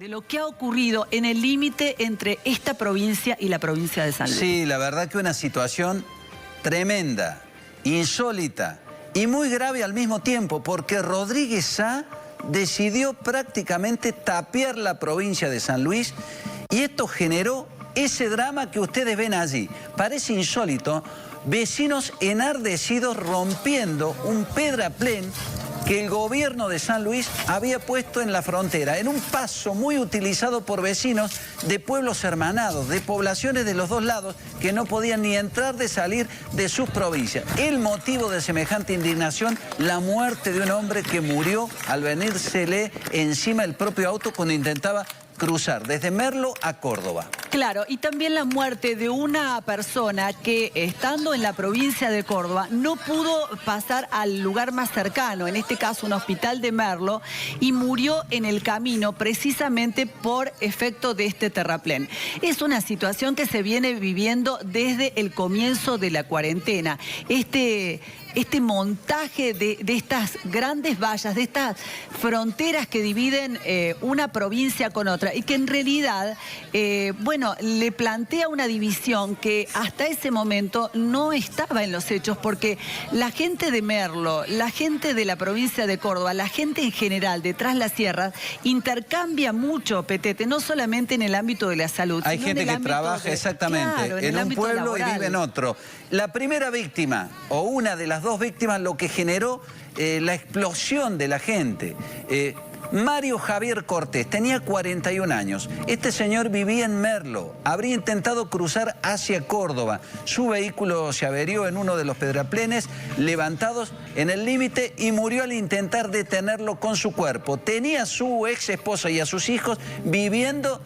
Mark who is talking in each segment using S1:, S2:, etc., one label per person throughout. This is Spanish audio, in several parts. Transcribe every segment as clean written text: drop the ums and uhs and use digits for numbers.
S1: de lo que ha ocurrido en el límite entre esta provincia y la provincia de San Luis.
S2: Sí, la verdad que una situación tremenda, insólita y muy grave al mismo tiempo, porque Rodríguez Sá decidió prácticamente tapiar la provincia de San Luis y esto generó ese drama que ustedes ven allí. Parece insólito, vecinos enardecidos rompiendo un pedraplén que el gobierno de San Luis había puesto en la frontera, en un paso muy utilizado por vecinos de pueblos hermanados, de poblaciones de los dos lados, que no podían ni entrar ni salir de sus provincias. El motivo de semejante indignación, la muerte de un hombre que murió al venírsele encima el propio auto cuando intentaba cruzar desde Merlo a Córdoba.
S1: Claro, y también la muerte de una persona que, estando en la provincia de Córdoba, no pudo pasar al lugar más cercano, en este caso un hospital de Merlo, y murió en el camino precisamente por efecto de este terraplén. Es una situación que se viene viviendo desde el comienzo de la cuarentena. Este montaje de estas grandes vallas, de estas fronteras que dividen una provincia con otra y que en realidad, bueno, le plantea una división que hasta ese momento no estaba en los hechos, porque la gente de Merlo, la gente de la provincia de Córdoba, la gente en general de Tras las Sierras intercambia mucho, Petete, no solamente en el ámbito de la salud.
S2: Hay gente que trabaja exactamente
S1: claro,
S2: en un pueblo laboral y vive en otro. La primera víctima, o una de las dos víctimas, lo que generó la explosión de la gente. Mario Javier Cortés tenía 41 años. Este señor vivía en Merlo. Habría intentado cruzar hacia Córdoba. Su vehículo se averió en uno de los pedraplenes levantados en el límite y murió al intentar detenerlo con su cuerpo. Tenía a su ex esposa y a sus hijos viviendo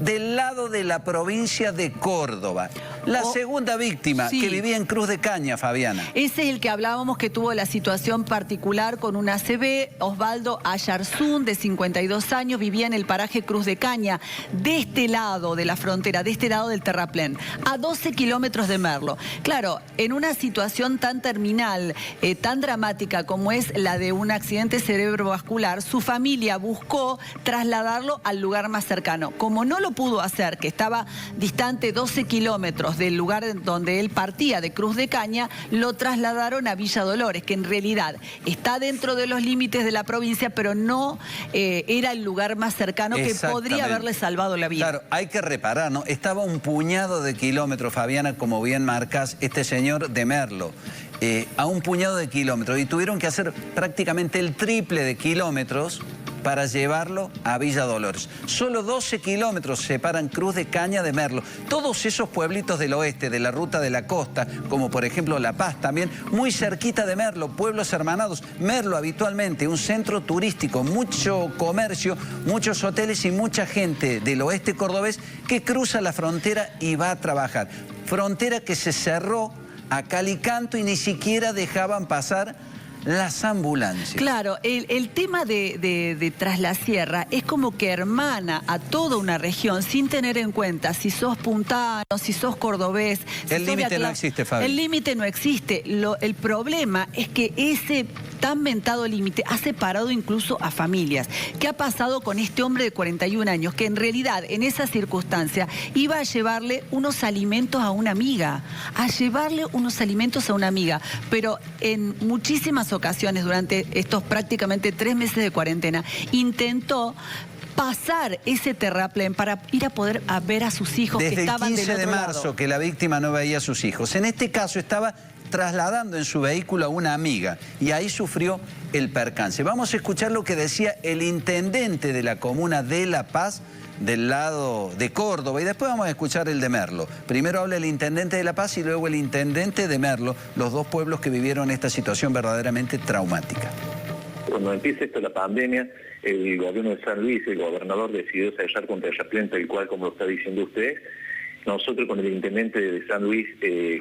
S2: del lado de la provincia de Córdoba. La segunda víctima, sí, que vivía en Cruz de Caña, Fabiana.
S1: Ese es el que hablábamos, que tuvo la situación particular con un ACV, Osvaldo Ayarzún, de 52 años, vivía en el paraje Cruz de Caña, de este lado de la frontera, de este lado del terraplén, a 12 kilómetros de Merlo. Claro, en una situación tan terminal, tan dramática como es la de un accidente cerebrovascular, su familia buscó trasladarlo al lugar más cercano. Como no lo pudo hacer, que estaba distante 12 kilómetros del lugar donde él partía, de Cruz de Caña, lo trasladaron a Villa Dolores, que en realidad está dentro de los límites de la provincia, pero no era el lugar más cercano que podría haberle salvado la vida.
S2: Claro, hay que reparar, ¿no? Estaba un puñado de kilómetros, Fabiana, como bien marcas, este señor de Merlo, a un puñado de kilómetros, y tuvieron que hacer prácticamente el triple de kilómetros para llevarlo a Villa Dolores. Solo 12 kilómetros separan Cruz de Caña de Merlo. Todos esos pueblitos del oeste, de la ruta de la costa, como por ejemplo La Paz también, muy cerquita de Merlo, pueblos hermanados. Merlo habitualmente un centro turístico, mucho comercio, muchos hoteles y mucha gente del oeste cordobés que cruza la frontera y va a trabajar. Frontera que se cerró a cal y canto y ni siquiera dejaban pasar las ambulancias.
S1: Claro, el tema de Tras la Sierra es como que hermana a toda una región sin tener en cuenta si sos puntano, si sos cordobés. Si
S2: el límite no existe, Fabi.
S1: El límite no existe. El problema es que ese tan mentado límite ha separado incluso a familias. ¿Qué ha pasado con este hombre de 41 años que en realidad en esa circunstancia iba a llevarle unos alimentos a una amiga? Pero en muchísimas ocasiones durante estos prácticamente 3 meses de cuarentena intentó pasar ese terraplén para ir a poder ver a sus hijos que estaban del otro lado.
S2: Desde el 15 de marzo que la víctima no veía a sus hijos. En este caso estaba trasladando en su vehículo a una amiga y ahí sufrió el percance. Vamos a escuchar lo que decía el intendente de la comuna de La Paz, del lado de Córdoba, y después vamos a escuchar el de Merlo. Primero habla el intendente de La Paz y luego el intendente de Merlo, los dos pueblos que vivieron esta situación verdaderamente traumática.
S3: Cuando empieza esto la pandemia, el gobierno de San Luis, el gobernador decidió sellar con terraplén, tal cual como lo está diciendo usted. Nosotros con el intendente de San Luis,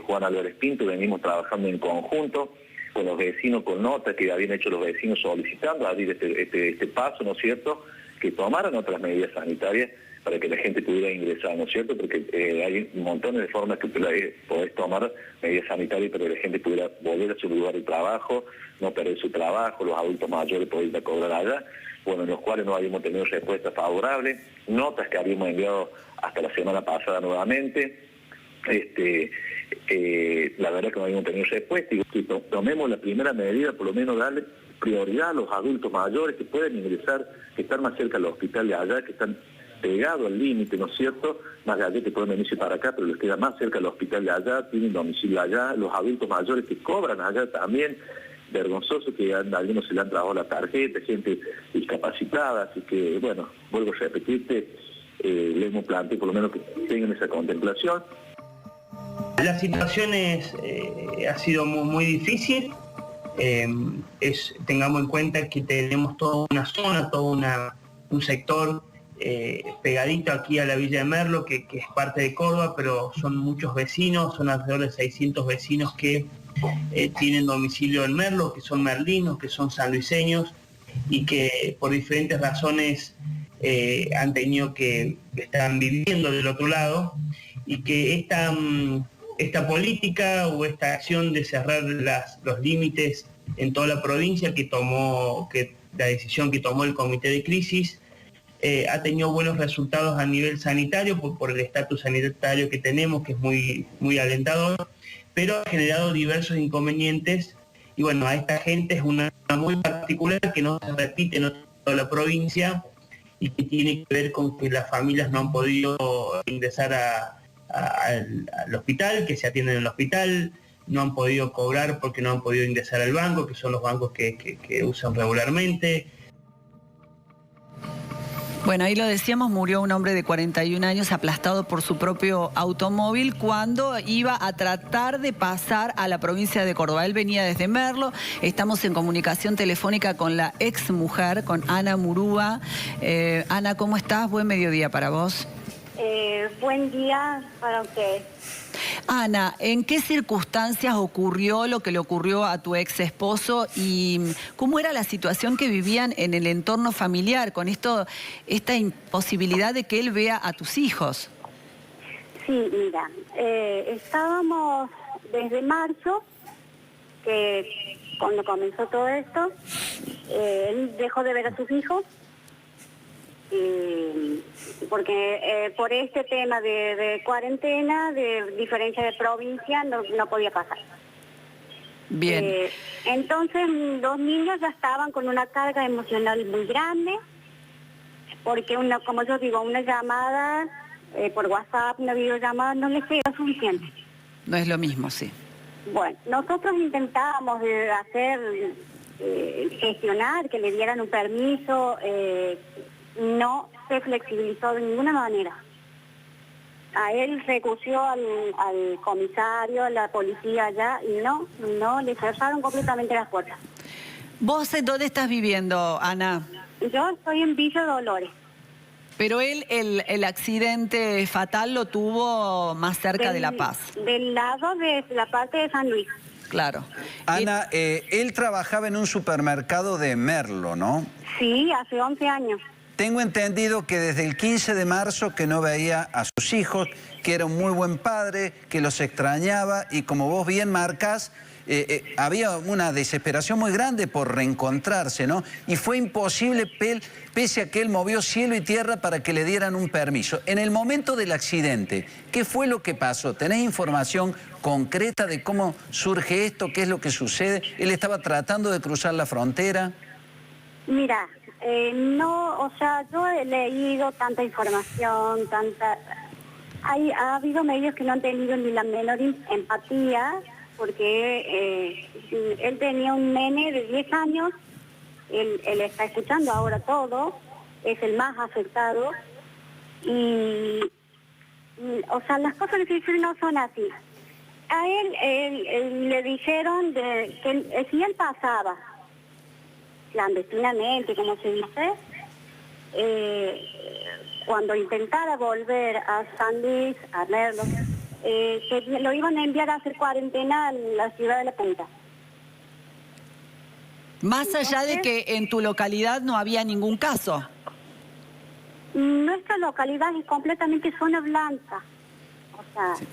S3: Juan Álvarez Pinto, venimos trabajando en conjunto con los vecinos, con notas que habían hecho los vecinos solicitando abrir este paso, ¿no es cierto? que tomaran otras medidas sanitarias para que la gente pudiera ingresar, ¿no es cierto? Porque hay montones de formas que podés tomar medidas sanitarias para que la gente pudiera volver a su lugar de trabajo, no perder su trabajo, los adultos mayores poder ir a cobrar allá, bueno, en los cuales no habíamos tenido respuestas favorables, notas que habíamos enviado hasta la semana pasada nuevamente. La verdad que no habíamos tenido respuesta y que tomemos la primera medida, por lo menos darle prioridad a los adultos mayores que pueden ingresar, que están más cerca del hospital de allá, que están pegados al límite, ¿no es cierto? Más allá que pueden venirse para acá, pero les queda más cerca del hospital de allá, tienen domicilio allá, los adultos mayores que cobran allá también, vergonzoso que a algunos se le han trabajado la tarjeta, gente discapacitada, así que, bueno, vuelvo a repetirte, le hemos planteado por lo menos que tengan esa contemplación.
S4: La situación ha sido muy difícil. Tengamos en cuenta que tenemos toda una zona, un sector pegadito aquí a la Villa de Merlo, que es parte de Córdoba, pero son muchos vecinos, son alrededor de 600 vecinos que tienen domicilio en Merlo, que son merlinos, que son sanluiseños y que por diferentes razones han tenido que están viviendo del otro lado, y que esta política o esta acción de cerrar los límites en toda la provincia que la decisión que tomó el comité de crisis ha tenido buenos resultados a nivel sanitario por el estatus sanitario que tenemos, que es muy alentador, pero ha generado diversos inconvenientes y bueno, a esta gente es una muy particular que no se repite en toda la provincia y que tiene que ver con que las familias no han podido ingresar al hospital, que se atienden en el hospital, no han podido cobrar porque no han podido ingresar al banco, que son los bancos que usan regularmente.
S1: Bueno, ahí lo decíamos, murió un hombre de 41 años aplastado por su propio automóvil cuando iba a tratar de pasar a la provincia de Córdoba. Él venía desde Merlo, estamos en comunicación telefónica con la ex mujer, con Ana Murúa. Ana, ¿cómo estás? Buen mediodía para vos.
S5: Buen día para ustedes.
S1: Ana, ¿en qué circunstancias ocurrió lo que le ocurrió a tu ex esposo y cómo era la situación que vivían en el entorno familiar con esta imposibilidad de que él vea a tus hijos?
S5: Sí, mira, estábamos desde marzo, que cuando comenzó todo esto, él dejó de ver a sus hijos. Porque por este tema de cuarentena, de diferencia de provincia, no podía pasar.
S1: Bien.
S5: Entonces los niños ya estaban con una carga emocional muy grande, porque como yo digo, una llamada por WhatsApp, una videollamada no les era suficiente.
S1: No es lo mismo, sí.
S5: Bueno, nosotros intentábamos gestionar que le dieran un permiso, no se flexibilizó de ninguna manera. A él recurrió al comisario, a la policía allá, y no, le cerraron completamente las puertas.
S1: ¿Vos dónde estás viviendo, Ana?
S5: Yo estoy en Villa Dolores.
S1: Pero él, el accidente fatal lo tuvo más cerca de La Paz.
S5: Del lado de la parte de San Luis.
S1: Claro.
S2: Ana, él trabajaba en un supermercado de Merlo, ¿no?
S5: Sí, hace 11 años.
S2: Tengo entendido que desde el 15 de marzo que no veía a sus hijos, que era un muy buen padre, que los extrañaba y como vos bien marcás, había una desesperación muy grande por reencontrarse, ¿no? Y fue imposible, pese a que él movió cielo y tierra para que le dieran un permiso. En el momento del accidente, ¿qué fue lo que pasó? ¿Tenés información concreta de cómo surge esto? ¿Qué es lo que sucede? ¿Él estaba tratando de cruzar la frontera?
S5: Mira, yo he leído tanta información, ha habido medios que no han tenido ni la menor empatía, porque él tenía un nene de 10 años, él está escuchando ahora todo, es el más afectado, y las cosas que dicen no son así. A él le dijeron que si él pasaba clandestinamente, como se dice, cuando intentara volver a San Luis, a Merlo, que lo iban a enviar a hacer cuarentena en la ciudad de La Punta.
S1: Más allá de que en tu localidad no había ningún caso.
S5: Nuestra localidad es completamente zona blanca. O sea...
S2: Sí.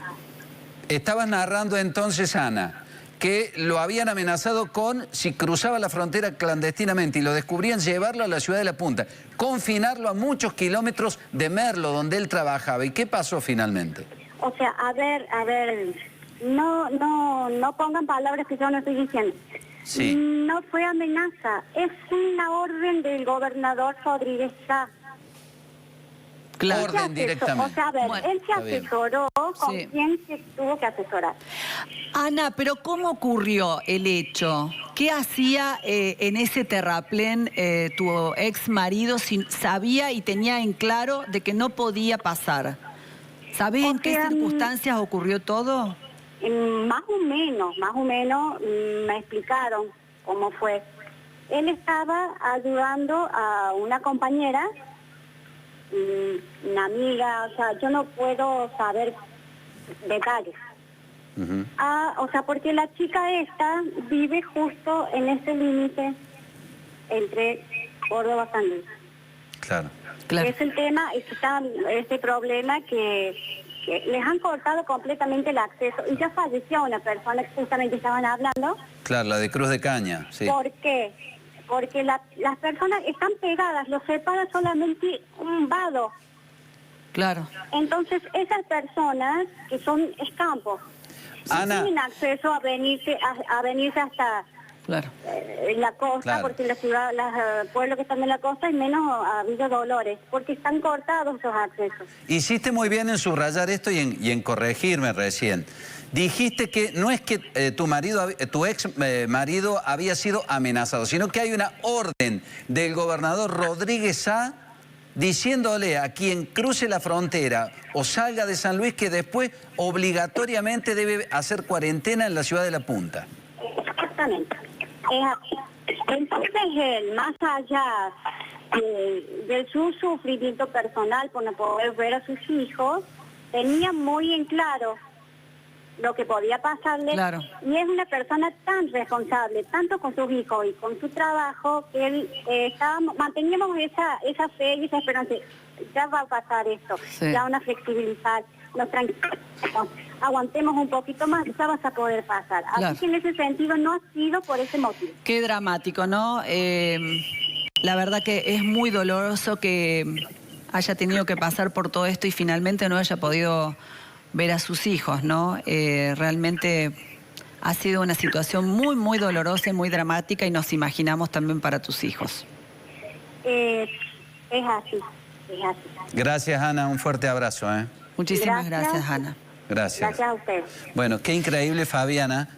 S2: Estabas narrando entonces, Ana, que lo habían amenazado con, si cruzaba la frontera clandestinamente y lo descubrían, llevarlo a la ciudad de La Punta, confinarlo a muchos kilómetros de Merlo, donde él trabajaba. ¿Y qué pasó finalmente?
S5: O sea, a ver, no pongan palabras que yo no estoy diciendo.
S2: Sí.
S5: No fue amenaza, es una orden del gobernador Rodríguez Sá.
S1: Claro.
S2: Orden directamente.
S5: O sea, a ver,
S1: Bueno,
S5: él se asesoró con
S1: Sí.
S5: quien se tuvo que asesorar.
S1: Ana, pero ¿cómo ocurrió el hecho? ¿Qué hacía en ese terraplén tu ex marido si sabía y tenía en claro de que no podía pasar? ¿Sabés en qué circunstancias ocurrió todo?
S5: Más o menos me explicaron cómo fue. Él estaba ayudando a una compañera, una amiga, o sea, yo no puedo saber detalles. O sea, porque la chica esta vive justo en ese límite entre Córdoba y San Luis.
S2: Claro.
S1: Claro.
S5: Es el tema, este problema que les han cortado completamente el acceso. Y ya falleció una persona que justamente estaban hablando.
S2: Claro, la de Cruz de Caña, sí.
S5: ¿Por qué? Porque las personas están pegadas, los separa solamente un vado.
S1: Claro.
S5: Entonces esas personas que son escampos,
S2: Ana.
S5: no tienen acceso a venirse hasta
S1: Claro.
S5: la costa,
S2: Claro.
S5: porque la ciudad, los pueblos que están en la costa, y menos a Villa Dolores, porque están cortados esos accesos.
S2: Hiciste muy bien en subrayar esto y en corregirme recién. Dijiste que no es que tu ex marido había sido amenazado, sino que hay una orden del gobernador Rodríguez Sá diciéndole a quien cruce la frontera o salga de San Luis que después obligatoriamente debe hacer cuarentena en la ciudad de La Punta.
S5: Exactamente. Es así. Entonces él, más allá de su sufrimiento personal por no poder ver a sus hijos, tenía muy en claro lo que podía pasarle.
S1: Claro.
S5: Y es una persona tan responsable, tanto con sus hijos y con su trabajo, que él manteníamos esa fe y esa esperanza. Ya va a pasar esto,
S1: Sí.
S5: ya van a flexibilizar, nos tranquilizamos, aguantemos un poquito más, ya vas a poder pasar.
S1: Claro.
S5: Así que en ese sentido no ha sido por ese motivo.
S1: Qué dramático, ¿no? La verdad que es muy doloroso que haya tenido que pasar por todo esto y finalmente no haya podido ver a sus hijos, ¿no? Realmente ha sido una situación muy, muy dolorosa y muy dramática y nos imaginamos también para tus hijos.
S5: Es así, es así.
S2: Gracias, Ana, un fuerte abrazo.
S1: Muchísimas
S5: Gracias.
S1: gracias, Ana.
S2: Gracias.
S5: Gracias a ustedes.
S2: Bueno, qué increíble, Fabiana,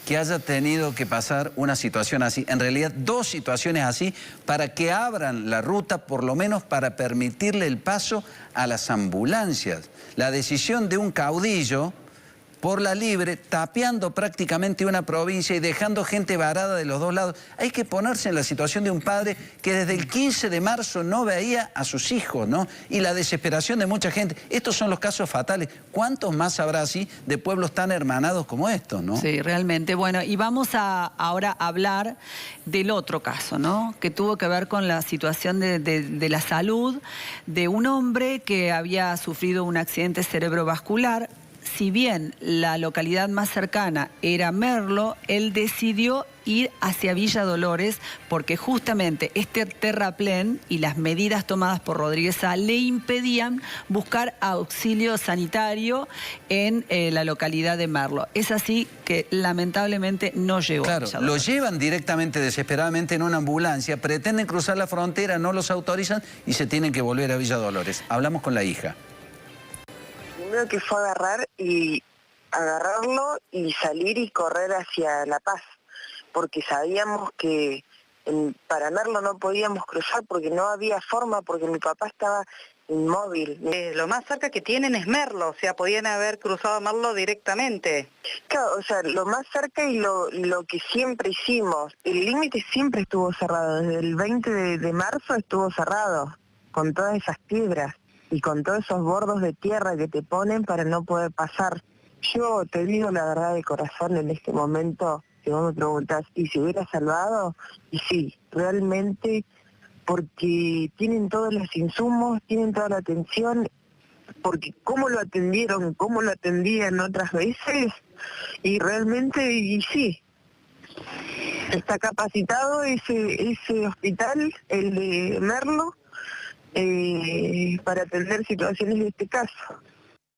S2: que haya tenido que pasar una situación así, en realidad dos situaciones así, para que abran la ruta, por lo menos para permitirle el paso a las ambulancias. La decisión de un caudillo por la libre, tapiando prácticamente una provincia y dejando gente varada de los dos lados. Hay que ponerse en la situación de un padre que desde el 15 de marzo no veía a sus hijos, ¿no? Y la desesperación de mucha gente. Estos son los casos fatales. ¿Cuántos más habrá así de pueblos tan hermanados como estos, no?
S1: Sí, realmente. Bueno, y vamos ahora a hablar del otro caso, ¿no? Que tuvo que ver con la situación de la salud de un hombre que había sufrido un accidente cerebrovascular. Si bien la localidad más cercana era Merlo, él decidió ir hacia Villa Dolores porque justamente este terraplén y las medidas tomadas por Rodríguez Sá le impedían buscar auxilio sanitario en la localidad de Merlo. Es así que lamentablemente no llegó.
S2: Claro,
S1: a Villa
S2: lo
S1: Dolores.
S2: llevan directamente, desesperadamente en una ambulancia, pretenden cruzar la frontera, no los autorizan y se tienen que volver a Villa Dolores. Hablamos con la hija.
S6: Primero que fue agarrarlo y salir y correr hacia La Paz, porque sabíamos que para Merlo no podíamos cruzar porque no había forma, porque mi papá estaba inmóvil.
S7: Lo más cerca que tienen es Merlo, o sea, podían haber cruzado a Merlo directamente.
S6: Claro, o sea, lo más cerca y lo que siempre hicimos, el límite siempre estuvo cerrado, desde el 20 de marzo estuvo cerrado, con todas esas piedras y con todos esos bordos de tierra que te ponen para no poder pasar. Yo te digo la verdad de corazón en este momento, si vos me preguntás, ¿y si hubiera salvado? Y sí, realmente porque tienen todos los insumos, tienen toda la atención, porque cómo lo atendieron, cómo lo atendían otras veces, y realmente, y sí, está capacitado ese hospital, el de Merlo, para atender situaciones de este caso.